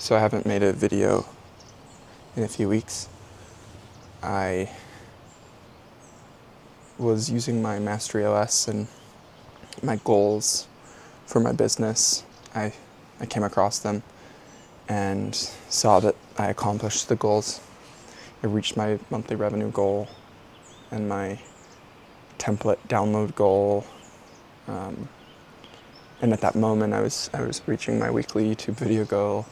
So I haven't made a video in a few weeks. I was using my Mastery OS and my goals for my business. I came across them and saw that I accomplished the goals. I reached my monthly revenue goal and my template download goal. And at that moment, I was reaching my weekly YouTube video goal,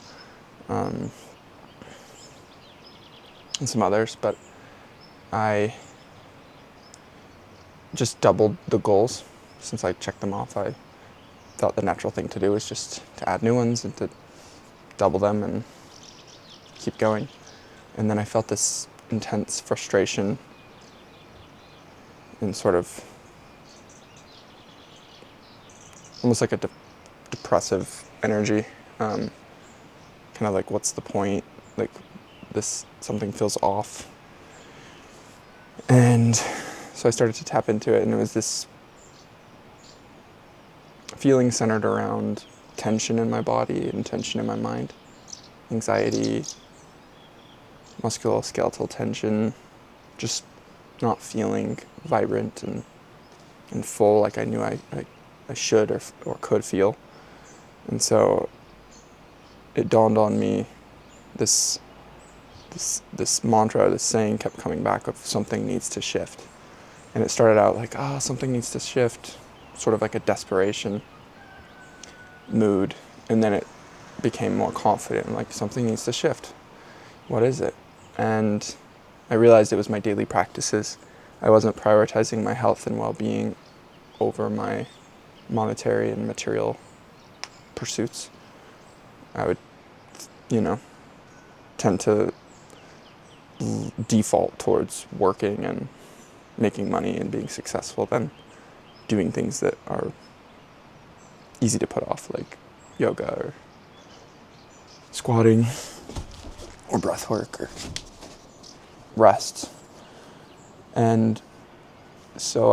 and some others, but I just doubled the goals. Since I checked them off, I thought the natural thing to do was just to add new ones and to double them and keep going. And then I felt this intense frustration and sort of almost like a depressive energy. Kind of like, what's the point? Like, something feels off. And so I started to tap into it, and it was this feeling centered around tension in my body and tension in my mind, anxiety, musculoskeletal tension, just not feeling vibrant and full like I knew I should or could feel. And so it dawned on me, this mantra, this saying kept coming back of something needs to shift. And it started out like, something needs to shift, sort of like a desperation mood. And then it became more confident, like something needs to shift. What is it? And I realized it was my daily practices. I wasn't prioritizing my health and well-being over my monetary and material pursuits. I would, tend to default towards working and making money and being successful than doing things that are easy to put off, like yoga or squatting or breath work or rest. And so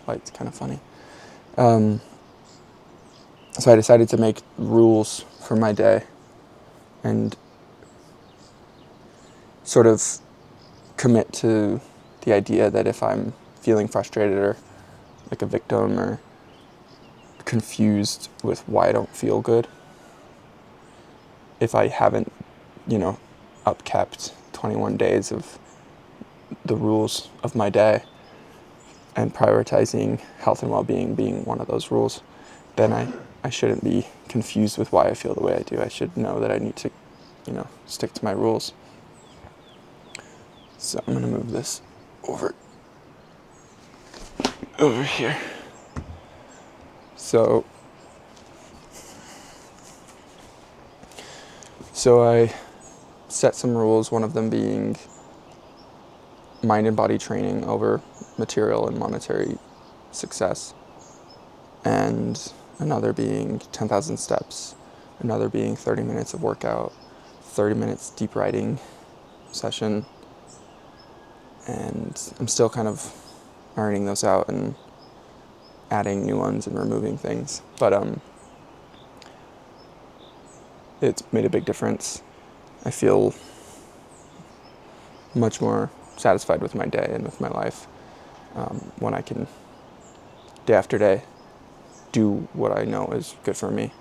light's kind of funny. So I decided to make rules for my day and sort of commit to the idea that if I'm feeling frustrated or like a victim or confused with why I don't feel good, if I haven't, upkept 21 days of the rules of my day and prioritizing health and well-being being one of those rules, then I shouldn't be confused with why I feel the way I do. I should know that I need to, stick to my rules. So I'm going to move this over here. So I set some rules, one of them being mind and body training over material and monetary success, and another being 10,000 steps, another being 30 minutes of workout, 30 minutes deep writing session, and I'm still kind of ironing those out and adding new ones and removing things, but it's made a big difference. I feel much more satisfied with my day and with my life when I can, day after day, do what I know is good for me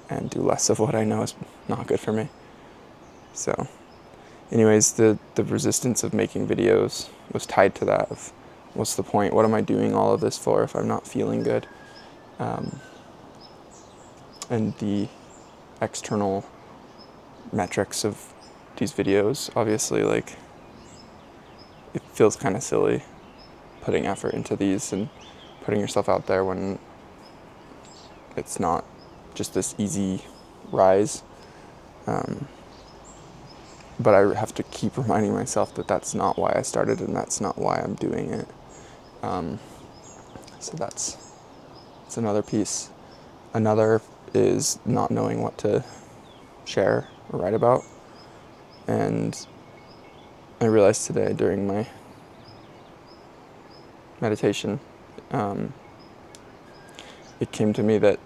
and do less of what I know is not good for me. So anyways, the resistance of making videos was tied to that of, what's the point? What am I doing all of this for if I'm not feeling good? And the external metrics of these videos, obviously, like, it feels kind of silly putting effort into these and putting yourself out there when it's not just this easy rise. But I have to keep reminding myself that that's not why I started and that's not why I'm doing it. So that's another piece. Another is not knowing what to share or write about. And I realized today during my meditation, it came to me that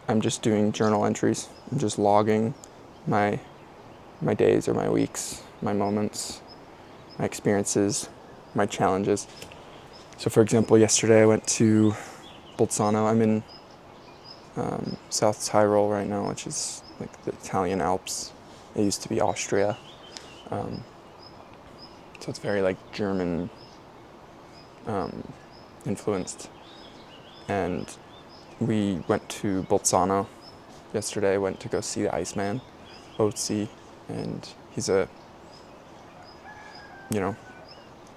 I'm just doing journal entries. I'm just logging my days or my weeks, my moments, my experiences, my challenges. So for example, yesterday I went to Bolzano. I'm in South Tyrol right now, which is like the Italian Alps. It used to be Austria. So it's very like German influenced. And we went to Bolzano yesterday, went to go see the Iceman, Otzi, and he's a,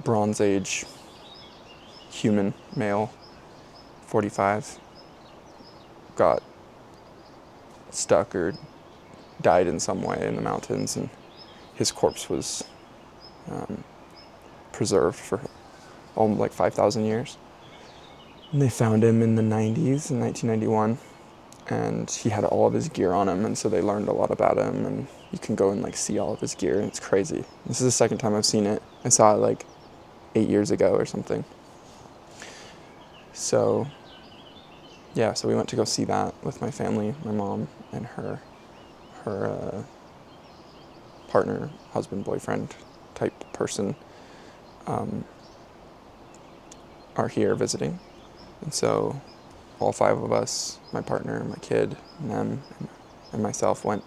Bronze Age human male, 45, got stuck or died in some way in the mountains, and his corpse was preserved for like 5,000 years. And they found him in the 90s, in 1991, and he had all of his gear on him, and so they learned a lot about him, and you can go and like see all of his gear, and it's crazy. This is the second time I've seen it. I saw it like 8 years ago or something. So so we went to go see that with my family, my mom and her partner, husband, boyfriend type person are here visiting. And so all 5 of us, my partner, my kid, and them, and myself went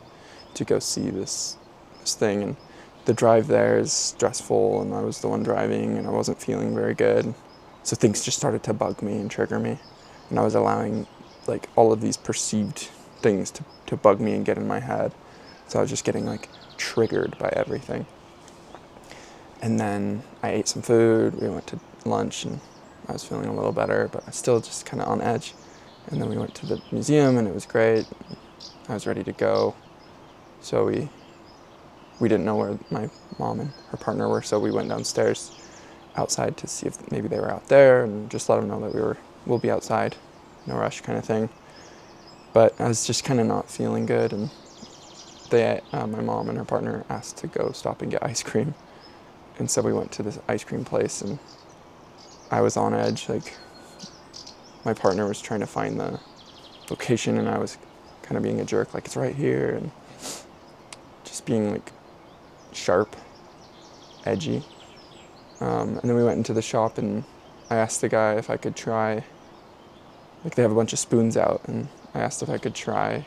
to go see this thing. And the drive there is stressful, and I was the one driving, and I wasn't feeling very good. So things just started to bug me and trigger me. And I was allowing like all of these perceived things to bug me and get in my head. So I was just getting like triggered by everything. And then I ate some food, we went to lunch, and I was feeling a little better, but I was still just kind of on edge. And then we went to the museum, and it was great. I was ready to go. So we didn't know where my mom and her partner were, so we went downstairs outside to see if maybe they were out there, and just let them know that we'll be outside, no rush kind of thing. But I was just kind of not feeling good, and my mom and her partner asked to go stop and get ice cream. And so we went to this ice cream place, and I was on edge. Like, my partner was trying to find the location, and I was kind of being a jerk, like, it's right here, and just being like sharp, edgy. And then we went into the shop, and I asked the guy if I could try, like, they have a bunch of spoons out, and I asked if I could try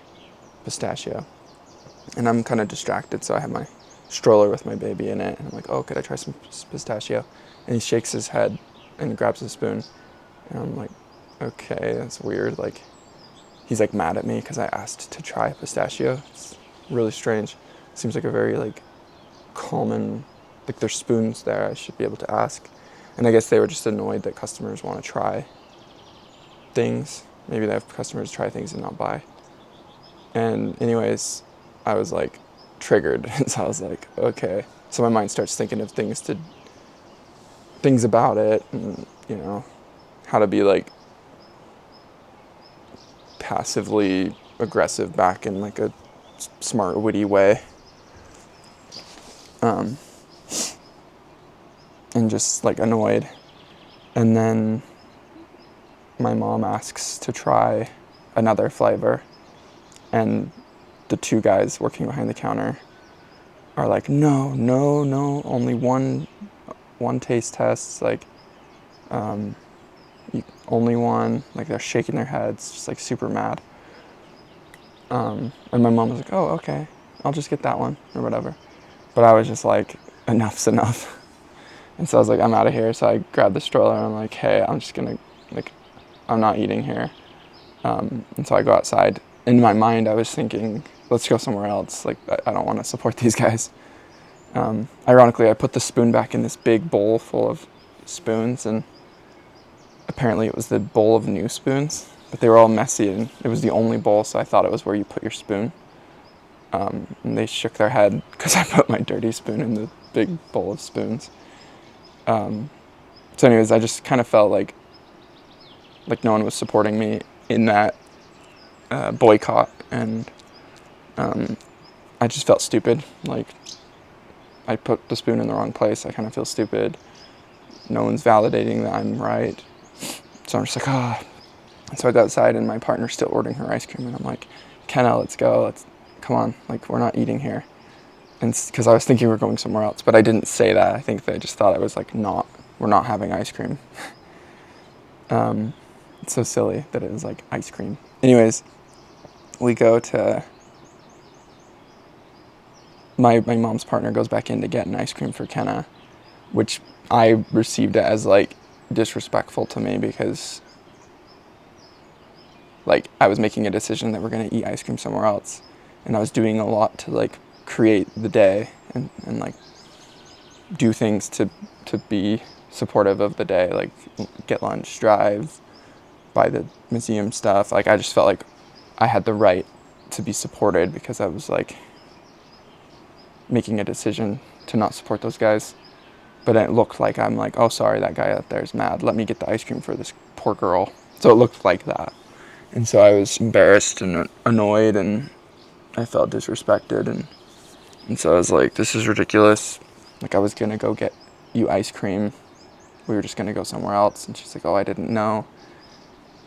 pistachio. And I'm kind of distracted, so I have my stroller with my baby in it, and I'm like, oh, could I try some pistachio? And he shakes his head and grabs a spoon, and I'm like, okay, that's weird. Like, he's like mad at me because I asked to try pistachio. It's really strange. Seems like a very like common, like, there's spoons there, I should be able to ask. And I guess they were just annoyed that customers want to try things. Maybe they have customers try things and not buy. And anyways, I was like triggered, and so I was like, okay. So my mind starts thinking of things about it, and how to be like passively aggressive back in like a smart, witty way. And just like annoyed. And then my mom asks to try another flavor, and the 2 guys working behind the counter are like, no, only one taste test, like, only one. Like, they're shaking their heads, just like super mad. And my mom was like, oh, okay, I'll just get that one or whatever. But I was just like, enough's enough. And so I was like, I'm out of here. So I grabbed the stroller, and I'm like, hey, I'm just gonna, like, I'm not eating here. And so I go outside. In my mind, I was thinking, let's go somewhere else. Like, I don't want to support these guys. Ironically, I put the spoon back in this big bowl full of spoons, and apparently it was the bowl of new spoons, but they were all messy, and it was the only bowl, so I thought it was where you put your spoon. And they shook their head because I put my dirty spoon in the big bowl of spoons. So anyways, I just kind of felt like no one was supporting me in that boycott, and I just felt stupid. Like, I put the spoon in the wrong place. I kind of feel stupid. No one's validating that I'm right. So I'm just like, And so I go outside and my partner's still ordering her ice cream, and I'm like, Kenna, let's go. Come on. Like, we're not eating here. And because I was thinking we're going somewhere else, but I didn't say that. I think they just thought I was like, we're not having ice cream. It's so silly that it was like ice cream. Anyways, we go to, my mom's partner goes back in to get an ice cream for Kenna, which I received it as like disrespectful to me because like I was making a decision that we're going to eat ice cream somewhere else, and I was doing a lot to like create the day and like do things to be supportive of the day, like get lunch, drive, buy the museum stuff. Like I just felt like I had the right to be supported because I was like making a decision to not support those guys. But it looked like I'm like, oh, sorry, that guy out there is mad. Let me get the ice cream for this poor girl. So it looked like that. And so I was embarrassed and annoyed, and I felt disrespected. And so I was like, this is ridiculous. Like, I was going to go get you ice cream. We were just going to go somewhere else. And she's like, oh, I didn't know.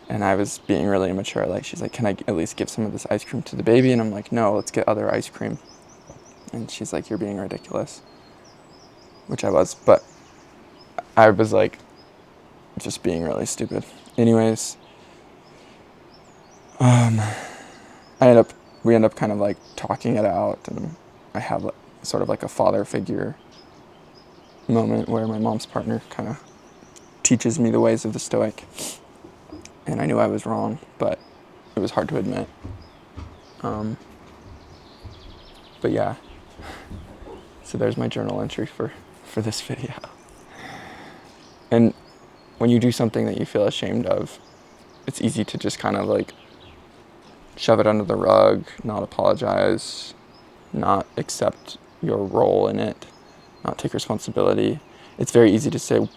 And I was being really immature. Like, she's like, can I at least give some of this ice cream to the baby? And I'm like, no, let's get other ice cream. And she's like, you're being ridiculous. Which I was, but I was like, just being really stupid. Anyways, we end up kind of like talking it out, and I have like, sort of like a father figure moment where my mom's partner kind of teaches me the ways of the Stoic. And I knew I was wrong, but it was hard to admit. But yeah, so there's my journal entry for this video. And when you do something that you feel ashamed of, it's easy to just kind of like shove it under the rug, not apologize, not accept your role in it, not take responsibility. It's very easy to say,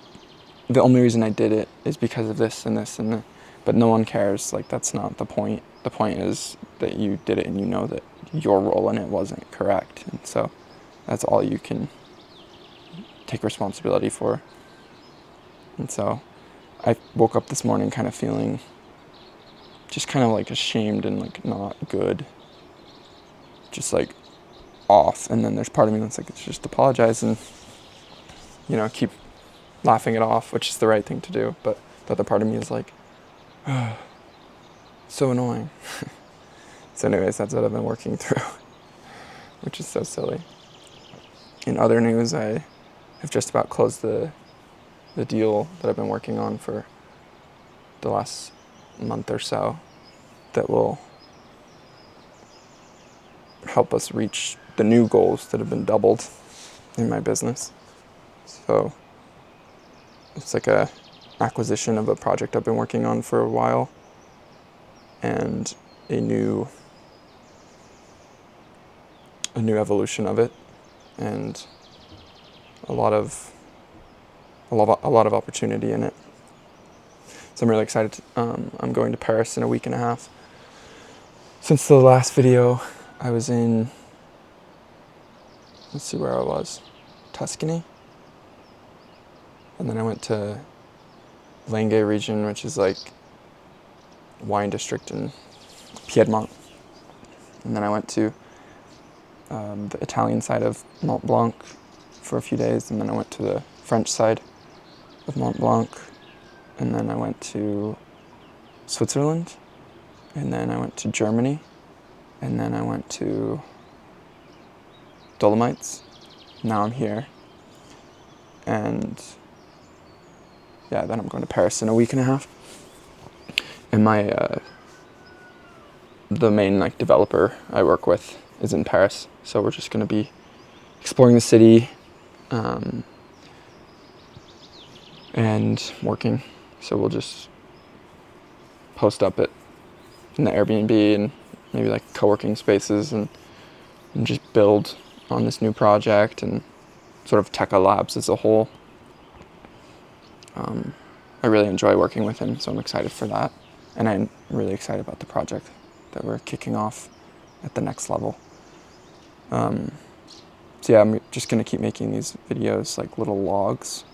the only reason I did it is because of this and this and that, but no one cares. Like, that's not the point. The point is that you did it and you know that your role in it wasn't correct. And so that's all you can take responsibility for. And so I woke up this morning kind of feeling just kind of like ashamed and like not good, just like off. And then there's part of me that's like, it's just apologize and, you know, keep laughing it off, which is the right thing to do. But the other part of me is like, oh, so annoying. So anyways, that's what I've been working through, which is so silly. In other news, I have just about closed the deal that I've been working on for the last month or so that will help us reach the new goals that have been doubled in my business. So it's like a acquisition of a project I've been working on for a while, and a new evolution of it, and a lot of opportunity in it. So I'm really excited. I'm going to Paris in a week and a half. Since the last video, I was in, let's see where I was, Tuscany. And then I went to Langhe region, which is like wine district in Piedmont. And then I went to the Italian side of Mont Blanc for a few days. And then I went to the French side of Mont Blanc. And then I went to Switzerland. And then I went to Germany. And then I went to Dolomites. Now I'm here. And yeah, then I'm going to Paris in a week and a half. And my the main like developer I work with is in Paris, so we're just going to be exploring the city and working. So we'll just post up in the Airbnb and maybe like co-working spaces and just build on this new project and sort of Tekka Labs as a whole. I really enjoy working with him, so I'm excited for that. And I'm really excited about the project that we're kicking off at the next level. So yeah, I'm just going to keep making these videos like little logs,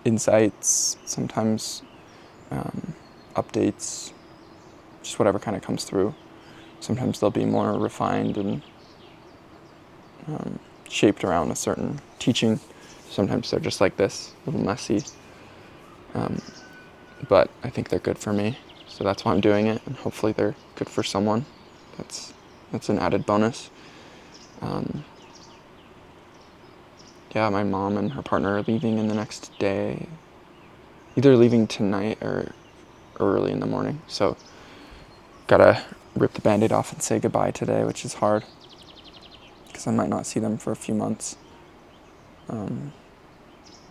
insights, sometimes updates, just whatever kind of comes through. Sometimes they'll be more refined and shaped around a certain teaching. Sometimes they're just like this, a little messy. But I think they're good for me, so that's why I'm doing it, and hopefully they're good for someone. That's an added bonus. Yeah, my mom and her partner are leaving in the next day, either leaving tonight or early in the morning, so gotta rip the Band-Aid off and say goodbye today, which is hard, because I might not see them for a few months.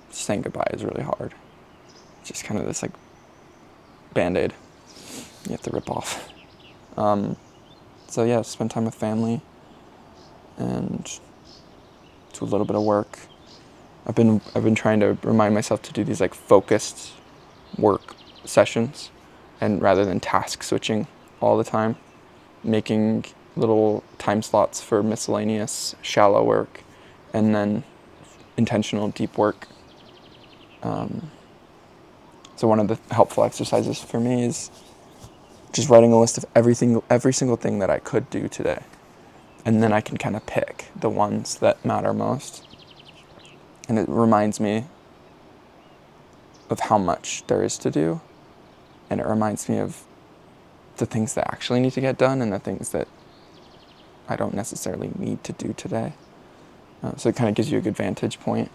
Saying goodbye is really hard. It's just kind of this like Band-Aid you have to rip off. So yeah, spend time with family and do a little bit of work. I've been trying to remind myself to do these like focused work sessions, and rather than task switching all the time, making little time slots for miscellaneous shallow work and then intentional deep work. So one of the helpful exercises for me is just writing a list of every single thing that I could do today. And then I can kind of pick the ones that matter most. And it reminds me of how much there is to do. And it reminds me of the things that actually need to get done and the things that I don't necessarily need to do today. So it kind of gives you a good vantage point.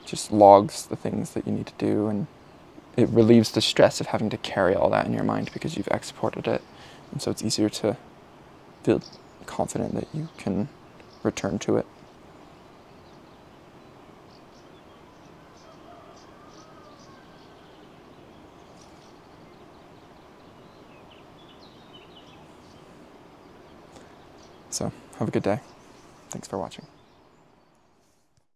Just logs the things that you need to do, and it relieves the stress of having to carry all that in your mind because you've exported it. And so it's easier to feel confident that you can return to it. So have a good day. Thanks for watching.